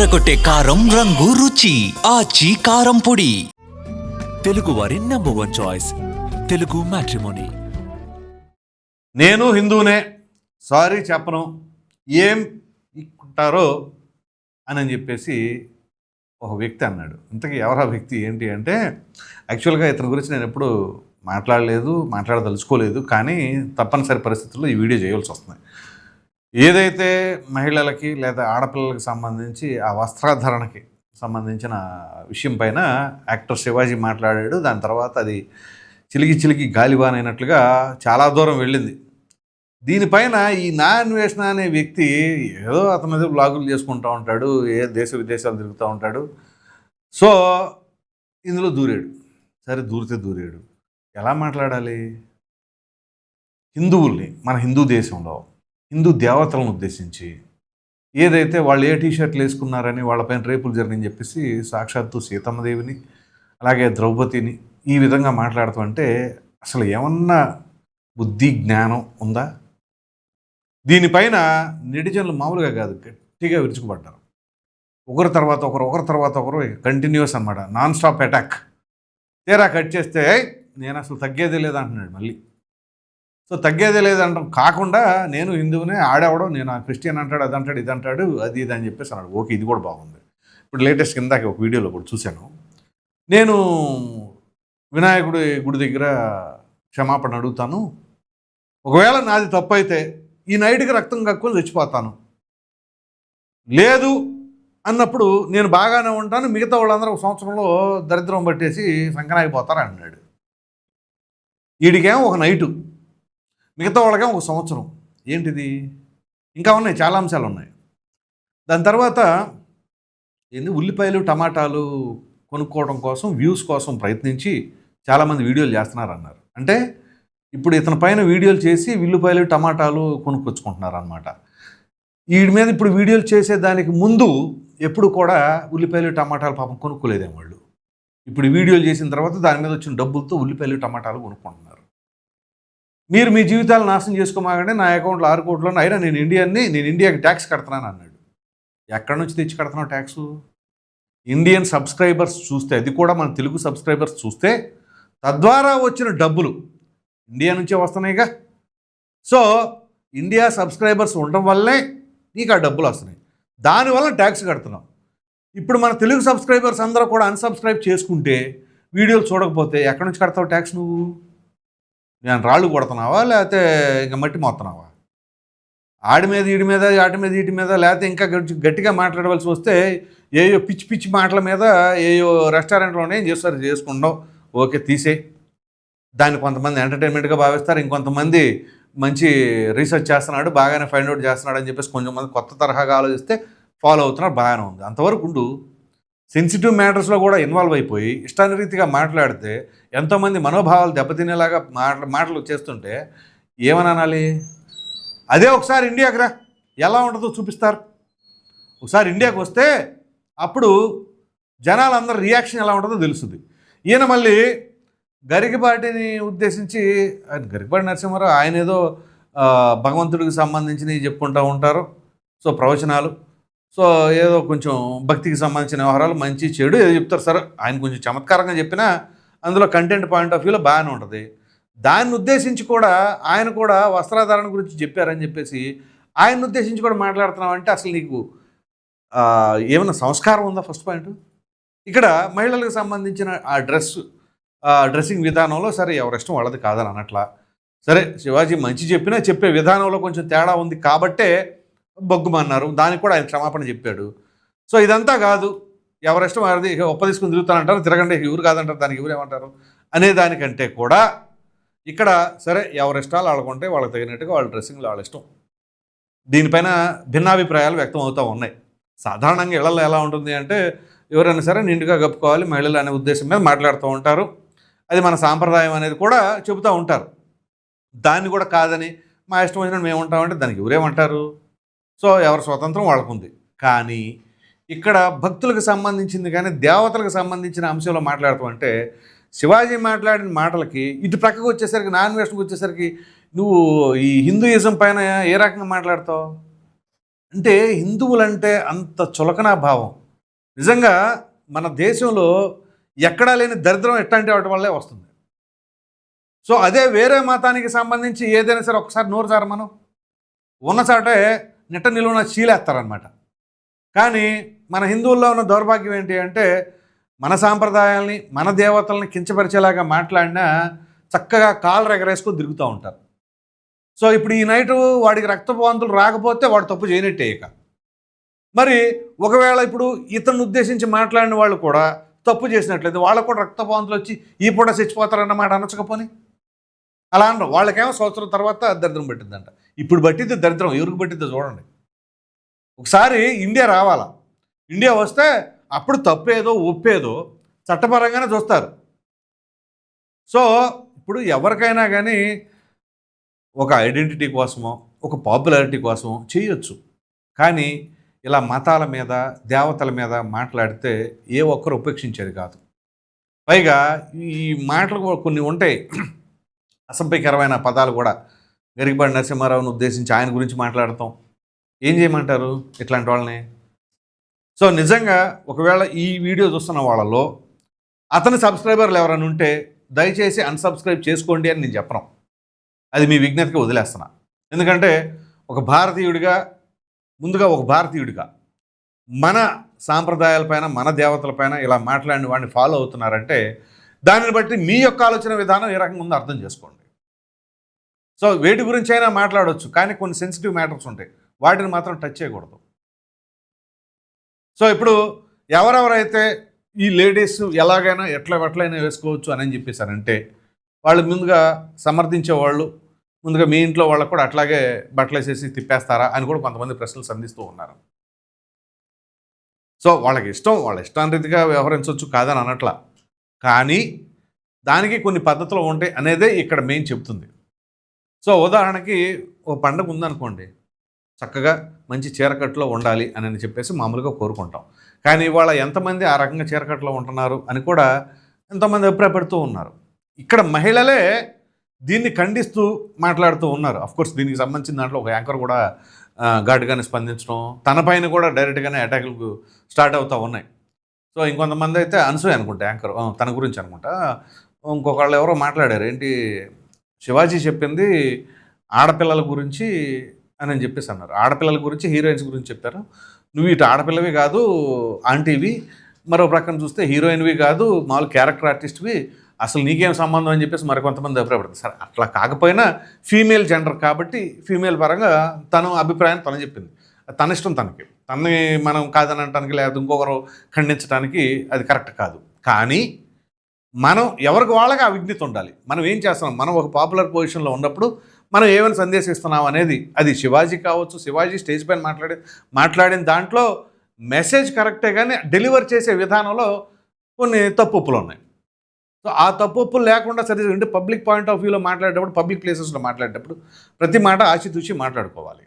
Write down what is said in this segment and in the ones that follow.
అదరకొట్టే కారం రంగు రుచి ఆచి కారం పొడి. తెలుగు వారి #1 చాయిస్ తెలుగు మ్యాట్రిమోనీ. నేను హిందూనే, సారీ చెప్పను, ఏం ఇక్కుంటారో అని చెప్పేసి ఒక వ్యక్తి అన్నాడు. ఇంతకీ ఎవరా వ్యక్తి ఏంటి అంటే, యాక్చువల్గా ఇతని గురించి నేను ఎప్పుడు మాట్లాడదలుచుకోలేదు, కానీ తప్పనిసరి పరిస్థితుల్లో ఈ వీడియో చేయాల్సి వస్తుంది. ఏదైతే మహిళలకి లేదా ఆడపిల్లలకి సంబంధించి ఆ వస్త్రధారణకి సంబంధించిన విషయం పైన యాక్టర్ శివాజీ మాట్లాడాడు. దాని తర్వాత అది చిలికి గాలివానైనట్లుగా చాలా దూరం వెళ్ళింది. దీనిపైన ఈ నా అన్వేషణ అనే వ్యక్తి ఏదో అతని మీద బ్లాగులు చేసుకుంటూ ఉంటాడు, దేశ విదేశాలు తిరుగుతూ ఉంటాడు. సో ఇందులో దూరాడు. సరే దూరాడు. ఎలా మాట్లాడాలి? హిందువుల్ని, మన హిందూ దేశంలో హిందూ దేవతలను ఉద్దేశించి ఏదైతే వాళ్ళు ఏ టీషర్ట్లు వేసుకున్నారని వాళ్ళపైన రేపులు జరిగిందని చెప్పేసి సాక్షాత్తు సీతమ్మదేవిని అలాగే ద్రౌపదిని ఈ విధంగా మాట్లాడుతూ అంటే అసలు ఏమన్నా బుద్ధి జ్ఞానం ఉందా? దీనిపైన నెటిజన్లు మామూలుగా కాదు, గట్టిగా విరుచుకుపడ్డారు. ఒకరి తర్వాత ఒకరు కంటిన్యూస్ అనమాట, నాన్ స్టాప్ అటాక్. తీరా కట్ చేస్తే నేను అసలు తగ్గేదే లేదంటున్నాడు మళ్ళీ. సో తగ్గేదే లేదంటాం కాకుండా నేను హిందువునే, ఆడేవడం నేను క్రిస్టియన్ అంటాడు, అదంటాడు, ఇదంటాడు, అది ఇది అని చెప్పేసి అన్నాడు. ఓకే, ఇది కూడా బాగుంది. ఇప్పుడు లేటెస్ట్ కిందాక ఒక వీడియోలో కూడా చూశాను. నేను వినాయకుడి గుడి దగ్గర క్షమాపణ అడుగుతాను, ఒకవేళ నాది తప్పు అయితే ఈ నైట్కి రక్తం కక్కుని చచ్చిపోతాను, లేదు అన్నప్పుడు నేను బాగానే ఉంటాను, మిగతా వాళ్ళందరూ ఒక సంవత్సరంలో దరిద్రం పట్టేసి సంకనాగిపోతారు అన్నాడు. వీడికేమో ఒక నైటు, మిగతా వాళ్ళకేమో ఒక సంవత్సరం. ఏంటిది? ఇంకా ఉన్నాయి, చాలా అంశాలు ఉన్నాయి. దాని తర్వాత ఉల్లిపాయలు టమాటాలు కొనుక్కోవడం కోసం, వ్యూస్ కోసం ప్రయత్నించి చాలామంది వీడియోలు చేస్తున్నారు అన్నారు. అంటే ఇప్పుడు ఇతని పైన వీడియోలు చేసి ఉల్లిపాయలు టమాటాలు కొనుక్కొచ్చుకుంటున్నారు అనమాట. వీడి మీద ఇప్పుడు వీడియోలు చేసేదానికి ముందు ఎప్పుడు కూడా ఉల్లిపాయలు టమాటాలు పాపం కొనుక్కోలేదేమో వాళ్ళు. ఇప్పుడు వీడియోలు చేసిన తర్వాత దాని మీద వచ్చిన డబ్బులతో ఉల్లిపాయలు టమాటాలు కొనుక్కుంటున్నారు. మీరు మీ జీవితాలు నాశనం చేసుకోమాకండి, నా అకౌంట్లో 6 కోట్లు అయినా నేను ఇండియాకి ట్యాక్స్ కడుతున్నాను అన్నాడు. ఎక్కడి నుంచి తెచ్చి కడుతున్నావు ట్యాక్సు? ఇండియన్ సబ్స్క్రైబర్స్ చూస్తే, అది కూడా మన తెలుగు సబ్స్క్రైబర్స్ చూస్తే తద్వారా వచ్చిన డబ్బులు ఇండియా నుంచే వస్తున్నాయిగా. సో ఇండియా సబ్స్క్రైబర్స్ ఉండడం వల్లే నీకు ఆ డబ్బులు వస్తున్నాయి, దానివల్ల ట్యాక్స్ కడుతున్నావు. ఇప్పుడు మన తెలుగు సబ్స్క్రైబర్స్ అందరూ కూడా అన్సబ్స్క్రైబ్ చేసుకుంటే, వీడియోలు చూడకపోతే ఎక్కడి నుంచి కడతావు ట్యాక్స్ నువ్వు? నేను రాళ్ళు కొడుతున్నావా, లేకపోతే ఇంకా మట్టి మోస్తున్నావా? ఆడి మీద వీడి మీద, ఆటి మీద వీటి మీద, లేకపోతే ఇంకా గట్టిగా మాట్లాడవలసి వస్తే ఏయో పిచ్చి మాటల మీద ఏయో రెస్టారెంట్లోనే చేసుకుంటావు. ఓకే, తీసే. దాన్ని కొంతమంది ఎంటర్టైన్మెంట్గా భావిస్తారు, ఇంకొంతమంది మంచి రీసెర్చ్ చేస్తున్నాడు, బాగానే ఫైండ్ అవుట్ చేస్తున్నాడు అని చెప్పేసి కొంచెంమంది కొత్త తరహాగా ఆలోచిస్తే ఫాలో అవుతున్నారు. బాగానే ఉంది, అంతవరకు ఉండు. సెన్సిటివ్ మ్యాటర్స్లో కూడా ఇన్వాల్వ్ అయిపోయి ఇష్టానురీతిగా మాట్లాడితే ఎంతోమంది మనోభావాలు దెబ్బతినేలాగా మాటలు చేస్తుంటే ఏమని అనాలి? అదే ఒకసారి ఇండియాకి రా, ఎలా ఉంటుందో చూపిస్తారు. ఒకసారి ఇండియాకి వస్తే అప్పుడు జనాలందరూ రియాక్షన్ ఎలా ఉంటుందో తెలుస్తుంది. ఈయన మళ్ళీ గరికపాటిని ఉద్దేశించి, గరికపాటి నరసింహారావు ఆయన ఏదో భగవంతుడికి సంబంధించినవి చెప్పుకుంటూ ఉంటారు. సో ప్రవచనాలు, సో ఏదో కొంచెం భక్తికి సంబంధించిన వ్యవహారాలు, మంచి చెడు ఏదో చెప్తారు. సరే, ఆయన కొంచెం చమత్కారంగా చెప్పినా అందులో కంటెంట్ పాయింట్ ఆఫ్ వ్యూలో బాగానే ఉంటుంది. దాన్ని ఉద్దేశించి కూడా ఆయన కూడా వస్త్రాధారణ గురించి చెప్పారని చెప్పేసి ఆయన్ని ఉద్దేశించి కూడా మాట్లాడుతున్నాం అంటే అసలు నీకు ఏమైనా సంస్కారం ఉందా? First point. ఇక్కడ మహిళలకు సంబంధించిన ఆ డ్రెస్సింగ్ విధానంలో సరే ఎవరిష్టం వాళ్ళది కాదని అనట్లా. సరే, శివాజీ మంచి చెప్పినా చెప్పే విధానంలో కొంచెం తేడా ఉంది కాబట్టే బొగ్గుమన్నారు, దానికి కూడా ఆయన క్షమాపణ చెప్పాడు. సో ఇదంతా కాదు, ఎవరిష్టం వారిది, తీసుకుని తిరుగుతానంటారు, తిరగండి ఎవరు కాదంటారు, దానికి ఎవరేమంటారు అనే దానికంటే కూడా ఇక్కడ సరే ఎవరిష్టాలు వాళ్ళకుంటే వాళ్ళకి తగినట్టుగా వాళ్ళ డ్రెస్సింగ్లో వాళ్ళ ఇష్టం. దీనిపైన భిన్నాభిప్రాయాలు వ్యక్తం అవుతూ ఉన్నాయి. సాధారణంగా ఇళ్లలో ఎలా ఉంటుంది అంటే ఎవరైనా సరే నిండుగా కప్పుకోవాలి మహిళలు అనే ఉద్దేశం మీద మాట్లాడుతూ ఉంటారు. అది మన సాంప్రదాయం అనేది కూడా చెబుతూ ఉంటారు. దాన్ని కూడా కాదని మా ఇష్టం వచ్చినట్టు మేము ఉంటామంటే దానికి ఎవరేమంటారు? సో ఎవరి స్వతంత్రం వాళ్ళకుంది. కానీ ఇక్కడ భక్తులకు సంబంధించింది కానీ దేవతలకు సంబంధించిన అంశంలో మాట్లాడుతూ అంటే శివాజీ మాట్లాడిన మాటలకి ఇటు ప్రక్కకు వచ్చేసరికి, నాన్ వెస్ట్కి వచ్చేసరికి నువ్వు ఈ హిందూయిజం పైన ఏ రకంగా మాట్లాడతావు అంటే హిందువులంటే అంత చులకనా భావం. నిజంగా మన దేశంలో ఎక్కడా లేని దరిద్రం ఎట్లాంటి వాటి వల్లే వస్తుంది. సో అదే వేరే మతానికి సంబంధించి ఏదైనా సరే ఒకసారి నోరు జార మనం ఉన్న చాటే నిట్ట నిలువున చీలేస్తారనమాట. కానీ మన హిందువుల్లో ఉన్న దౌర్భాగ్యం ఏంటి అంటే మన సాంప్రదాయాల్ని మన దేవతల్ని కించపరిచేలాగా మాట్లాడినా చక్కగా కాళ్ళు ఎగరేసుకొని తిరుగుతూ ఉంటారు. సో ఇప్పుడు ఈ నైటు వాడికి రక్తపోంతులు రాకపోతే వాడు తప్పు చేయనట్టే. ఇక మరి ఒకవేళ ఇప్పుడు ఇతను ఉద్దేశించి మాట్లాడిన వాళ్ళు కూడా తప్పు చేసినట్లయితే వాళ్ళకు కూడా రక్తపోంతులు వచ్చి ఈ పూట చచ్చిపోతారన్నమాట అనొచ్చకపోని. అలా అనరు. వాళ్ళకేమో సంవత్సరం తర్వాత దరిద్రం పట్టిద్దంట. ఇప్పుడు పట్టిద్ది దరిద్రం ఎవరికి పట్టిద్దో చూడండి. ఒకసారి ఇండియా రావాలా, ఇండియా వస్తే అప్పుడు తప్పేదో ఒప్పేదో చట్టపరంగానే చూస్తారు. సో ఇప్పుడు ఎవరికైనా కానీ ఒక ఐడెంటిటీ కోసమో ఒక పాపులారిటీ కోసమో చేయొచ్చు. కానీ ఇలా మతాల మీద దేవతల మీద మాట్లాడితే ఏ ఒక్కరు ఉపేక్షించేది కాదు. పైగా ఈ మాటలు కూడా కొన్ని ఉంటాయి, అసభ్యకరమైన పదాలు కూడా. గరికపాటి నరసింహారావుని ఉద్దేశించి ఆయన గురించి మాట్లాడతాం. ఏం చేయమంటారు ఇట్లాంటి వాళ్ళని? సో నిజంగా ఒకవేళ ఈ వీడియో చూస్తున్న వాళ్ళలో అతని సబ్స్క్రైబర్లు ఎవరైనా ఉంటే దయచేసి అన్సబ్స్క్రైబ్ చేసుకోండి అని నేను చెప్పను. అది మీ విజ్ఞతకి వదిలేస్తున్నా. ఎందుకంటే ఒక భారతీయుడిగా, ముందుగా ఒక భారతీయుడిగా మన సాంప్రదాయాలపైన మన దేవతలపైన ఇలా మాట్లాడిన వాడిని ఫాలో అవుతున్నారంటే దానిని బట్టి మీ యొక్క ఆలోచన విధానం ఏ రకంగా ఉందో అర్థం చేసుకోండి. సో వేటి గురించి అయినా మాట్లాడవచ్చు, కానీ కొన్ని సెన్సిటివ్ మ్యాటర్స్ ఉంటాయి, వాటిని మాత్రం టచ్ చేయకూడదు. సో ఇప్పుడు ఎవరెవరైతే ఈ లేడీస్ ఎలాగైనా ఎట్లయినా వేసుకోవచ్చు అని చెప్పేశారంటే వాళ్ళు ముందుగా సమర్థించే వాళ్ళు ముందుగా మీ ఇంట్లో వాళ్ళకు కూడా అట్లాగే బట్టలు వేసేసి తిప్పేస్తారా అని కూడా కొంతమంది ప్రశ్నలు సంధిస్తూ ఉన్నారు. సో వాళ్ళకి ఇష్టం, వాళ్ళ ఇష్టానురీతిగా వ్యవహరించవచ్చు కాదని అనట్లా, కానీ దానికి కొన్ని పద్ధతులు ఉంటాయి అనేదే ఇక్కడ మెయిన్ చెప్తుంది. సో ఉదాహరణకి ఓ పండుగ ఉందనుకోండి, చక్కగా మంచి చీరకట్టులో ఉండాలి అని చెప్పేసి మామూలుగా కోరుకుంటాం. కానీ ఇవాళ ఎంతమంది ఆ రకంగా చీరకట్టులో ఉంటున్నారు అని కూడా ఎంతోమంది అభిప్రాయపడుతూ ఉన్నారు. ఇక్కడ మహిళలే దీన్ని ఖండిస్తూ మాట్లాడుతూ ఉన్నారు. అఫ్కోర్స్ దీనికి సంబంధించిన దాంట్లో ఒక యాంకర్ కూడా ఘాటుగానే స్పందించడం, తన పైన కూడా డైరెక్ట్గానే అటాకులు స్టార్ట్ అవుతూ ఉన్నాయి. సో ఇంకొంతమంది అయితే అనసూయ అనుకుంటా యాంకర్, తన గురించి అనుకుంటా, ఇంకొకళ్ళు ఎవరో మాట్లాడారు, ఏంటి శివాజీ చెప్పింది ఆడపిల్లల గురించి అని చెప్పేసి అన్నారు. ఆడపిల్లల గురించి హీరోయిన్స్ గురించి చెప్పారు. నువ్వు ఇటు ఆడపిల్లవి కాదు ఆంటీవి, మరో ప్రక్కన చూస్తే హీరోయిన్వి కాదు మామూలు క్యారెక్టర్ ఆర్టిస్ట్వి, అసలు నీకేం సంబంధం అని చెప్పేసి మరికొంతమంది అభిప్రాయపడతారు. సరే అట్లా కాకపోయినా ఫీమేల్ జెండర్ కాబట్టి ఫీమేల్ పరంగా తను అభిప్రాయం తను చెప్పింది, తన ఇష్టం తనకి, తనని మనం కాదనటానికి లేదా ఇంకొకరు ఖండించడానికి అది కరెక్ట్ కాదు. కానీ మనం ఎవరికి వాళ్ళకి ఆ విజ్ఞత ఉండాలి. మనం ఏం చేస్తున్నాం, మనం ఒక పాపులర్ పొజిషన్లో ఉన్నప్పుడు మనం ఏమైనా సందేశిస్తున్నాం అనేది, అది శివాజీ కావచ్చు, శివాజీ స్టేజ్ పైన మాట్లాడిన దాంట్లో మెసేజ్ కరెక్టే, కానీ డెలివర్ చేసే విధానంలో కొన్ని తప్పులు ఉన్నాయి. సో ఆ తప్పులు లేకుండా సరే అంటే పబ్లిక్ పాయింట్ ఆఫ్ వ్యూలో మాట్లాడేటప్పుడు, పబ్లిక్ ప్లేసెస్లో మాట్లాడేటప్పుడు ప్రతి మాట ఆచితూచి మాట్లాడుకోవాలి.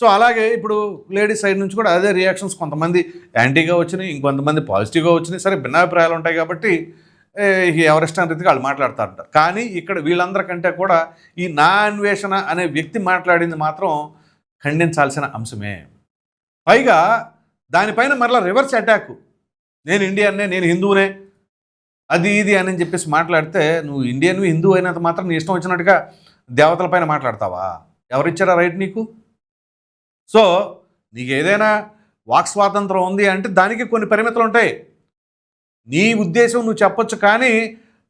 సో అలాగే ఇప్పుడు లేడీస్ సైడ్ నుంచి కూడా అదే రియాక్షన్స్, కొంతమంది యాంటీగా వచ్చినాయి, ఇంకొంతమంది పాజిటివ్గా వచ్చినాయి. సరే భిన్నాభిప్రాయాలు ఉంటాయి కాబట్టి ఎవరిష్టం రీతిగా వాళ్ళు మాట్లాడుతూ ఉంటారు. కానీ ఇక్కడ వీళ్ళందరికంటే కూడా ఈ నా అన్వేషణ అనే వ్యక్తి మాట్లాడింది మాత్రం ఖండించాల్సిన అంశమే. పైగా దానిపైన మరలా రివర్స్ అటాక్, నేను ఇండియన్నే, నేను హిందువునే, అది ఇది అని చెప్పేసి మాట్లాడితే నువ్వు ఇండియన్వి హిందూ అయినంత మాత్రం నీ ఇష్టం వచ్చినట్టుగా దేవతల పైన మాట్లాడతావా? ఎవరిచ్చారా రైట్ నీకు? సో నీకు ఏదైనా వాక్ స్వాతంత్రం ఉంది అంటే దానికి కొన్ని పరిమితులు ఉంటాయి. నీ ఉద్దేశం నువ్వు చెప్పొచ్చు, కానీ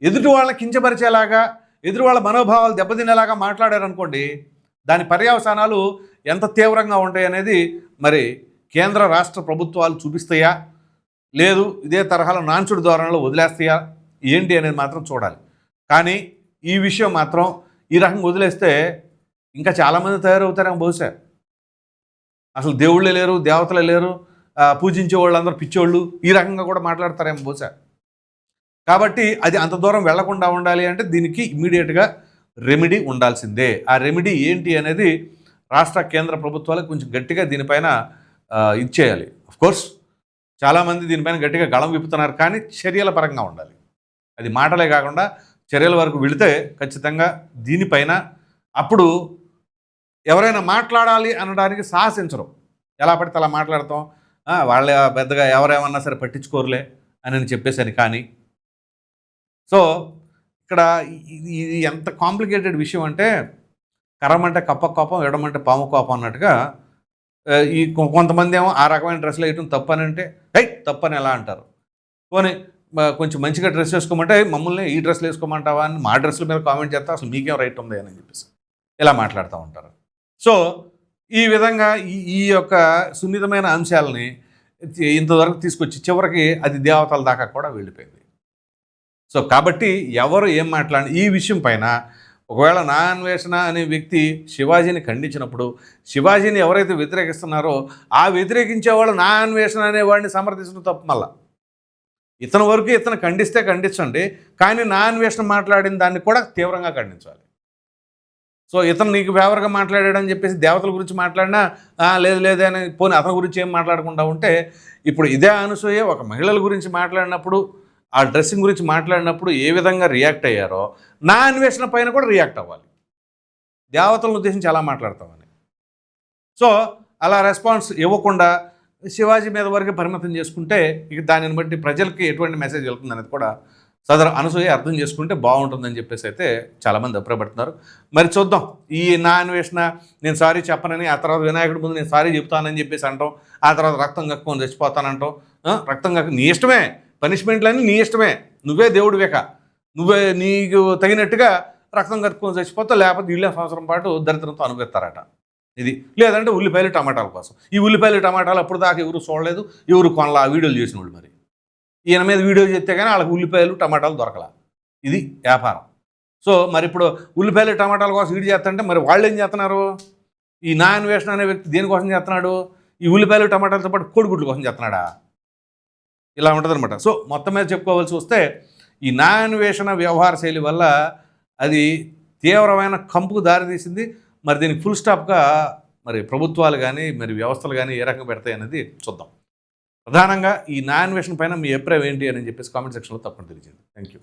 ఎదుటి వాళ్ళని కించపరిచేలాగా, ఎదుటి వాళ్ళ మనోభావాలు దెబ్బతినేలాగా మాట్లాడారనుకోండి, దాని పర్యవసానాలు ఎంత తీవ్రంగా ఉంటాయి అనేది మరి కేంద్ర రాష్ట్ర ప్రభుత్వాలు చూపిస్తాయా, లేదు ఇదే తరహాలో నాన్చుడి ధోరణిలో వదిలేస్తాయా ఏంటి అనేది మాత్రం చూడాలి. కానీ ఈ విషయం మాత్రం ఈ రకంగా వదిలేస్తే ఇంకా చాలామంది తయారవుతారేమో బహుశా. అసలు దేవుళ్ళే లేరు, దేవతలే లేరు, పూజించే వాళ్ళందరూ పిచ్చోళ్ళు, ఈ రకంగా కూడా మాట్లాడతారేమో బహుశా. కాబట్టి అది అంత దూరం వెళ్లకుండా ఉండాలి అంటే దీనికి ఇమ్మీడియట్గా రెమెడీ ఉండాల్సిందే. ఆ రెమెడీ ఏంటి అనేది రాష్ట్ర కేంద్ర ప్రభుత్వాలకు కొంచెం గట్టిగా దీనిపైన ఇచ్చేయాలి. అఫ్కోర్స్ చాలామంది దీనిపైన గట్టిగా గళం విప్పుతున్నారు, కానీ చర్యల పరంగా ఉండాలి. అది మాటలే కాకుండా చర్యల వరకు వెళితే ఖచ్చితంగా దీనిపైన అప్పుడు ఎవరైనా మాట్లాడాలి అనడానికి సాహసించరు. ఎలా పడితే అలా మాట్లాడతాం, వాళ్ళ పెద్దగా ఎవరేమన్నా సరే పట్టించుకోరులే అని చెప్పేసని. కానీ సో ఇక్కడ ఇది ఎంత కాంప్లికేటెడ్ విషయం అంటే, కర్రమంటే కప్ప కోపం, ఎడమంటే పాము కోపం అన్నట్టుగా ఈ కొంతమంది ఏమో ఆ రకమైన డ్రెస్సులు వేయటం తప్పనంటే తప్పని ఎలా అంటారు. పోనీ కొంచెం మంచిగా డ్రెస్ వేసుకోమంటే మమ్మల్ని ఈ డ్రెస్సులు వేసుకోమంటావా అని మా డ్రెస్సుల మీద కామెంట్ చేస్తా, అసలు మీకేం రైట్ ఉంది అని చెప్పేసి ఇలా మాట్లాడుతూ ఉంటారు. సో ఈ విధంగా ఈ యొక్క సున్నితమైన అంశాలని ఇంతవరకు తీసుకొచ్చి చివరికి అది దేవతల దాకా కూడా వెళ్ళిపోయింది. సో కాబట్టి ఎవరు ఏం మాట్లాడి ఈ విషయం పైన ఒకవేళ నా అన్వేషణ అనే వ్యక్తి శివాజీని ఖండించినప్పుడు, శివాజీని ఎవరైతే వ్యతిరేకిస్తున్నారో ఆ వ్యతిరేకించే వాళ్ళు నా అన్వేషణ అనేవాడిని సమర్థించడం తప్పు. మళ్ళా ఇతని వరకు ఇతను ఖండిస్తే ఖండించండి, కానీ నా అన్వేషణ మాట్లాడిన దాన్ని కూడా తీవ్రంగా ఖండించాలి. సో ఇతను నీకు ఫేవర్గా మాట్లాడాడని చెప్పేసి దేవతల గురించి మాట్లాడినా లేదు లేదే అని పోనీ అతని గురించి ఏం మాట్లాడకుండా ఉంటే, ఇప్పుడు ఇదే అనసూయ ఒక మహిళల గురించి మాట్లాడినప్పుడు, ఆ డ్రెస్సింగ్ గురించి మాట్లాడినప్పుడు ఏ విధంగా రియాక్ట్ అయ్యారో నా అన్వేషణ పైన కూడా రియాక్ట్ అవ్వాలి. దేవతలను ఉద్దేశించి ఎలా మాట్లాడతామని. సో అలా రెస్పాన్స్ ఇవ్వకుండా శివాజీ మీద వరకు పరిమితం చేసుకుంటే ఇక దానిని బట్టి ప్రజలకి ఎటువంటి మెసేజ్ వెళ్తుంది అనేది కూడా సదరు అనసూయ అర్థం చేసుకుంటే బాగుంటుందని చెప్పేసి అయితే చాలామంది అభిప్రాయపడుతున్నారు. మరి చూద్దాం, ఈ నా అన్వేషణ నేను సారీ చెప్పనని, ఆ తర్వాత వినాయకుడి ముందు నేను సారీ చెప్తానని చెప్పేసి అంటాం, ఆ తర్వాత రక్తం కక్కుని చచ్చిపోతానంటాం. రక్తం నీ ఇష్టమే, పనిష్మెంట్లన్నీ నీ ఇష్టమే, నువ్వే దేవుడివేక, నువ్వే నీకు తగినట్టుగా రక్తం కట్టుకొని చచ్చిపోతావు, లేకపోతే ఇళ్ళ సంవత్సరం పాటు దరిద్రంతో అనుభవిస్తారట. ఇది లేదంటే ఉల్లిపాయలు టమాటాల కోసం. ఈ ఉల్లిపాయలు టమాటాలు అప్పుడు దాకా ఎవరు చూడలేదు, ఎవరు కొనలా వీడియోలు చేసిన వాళ్ళు. మరి ఈయన మీద వీడియో చేస్తే కానీ వాళ్ళకి ఉల్లిపాయలు టమాటాలు దొరకలా. ఇది వ్యాపారం. సో మరి ఇప్పుడు ఉల్లిపాయలు టమాటాల కోసం వీడియో చేస్తారంటే మరి వాళ్ళు ఏం చేస్తున్నారు? ఈ నా అన్వేషణ అనే వ్యక్తి దేనికోసం చేస్తున్నాడు? ఈ ఉల్లిపాయలు టమాటాలతో పాటు కోడిగుడ్ల కోసం చేస్తున్నాడా? ఇలా ఉంటుందన్నమాట. సో మొత్తం మీద చెప్పుకోవాల్సి వస్తే ఈ నా అన్వేషణ వ్యవహార శైలి వల్ల అది తీవ్రమైన కంపుకు దారితీసింది. మరి దీనికి ఫుల్ స్టాప్గా మరి ప్రభుత్వాలు కానీ మరి వ్యవస్థలు కానీ ఏ రకంగా పెడతాయి అనేది చూద్దాం. ప్రధానంగా ఈ నా అన్వేషణ పైన మీ అభిప్రాయం ఏంటి అని చెప్పేసి కామెంట్ సెక్షన్లో తప్పకుండా తెలియజేయండి. Thank you.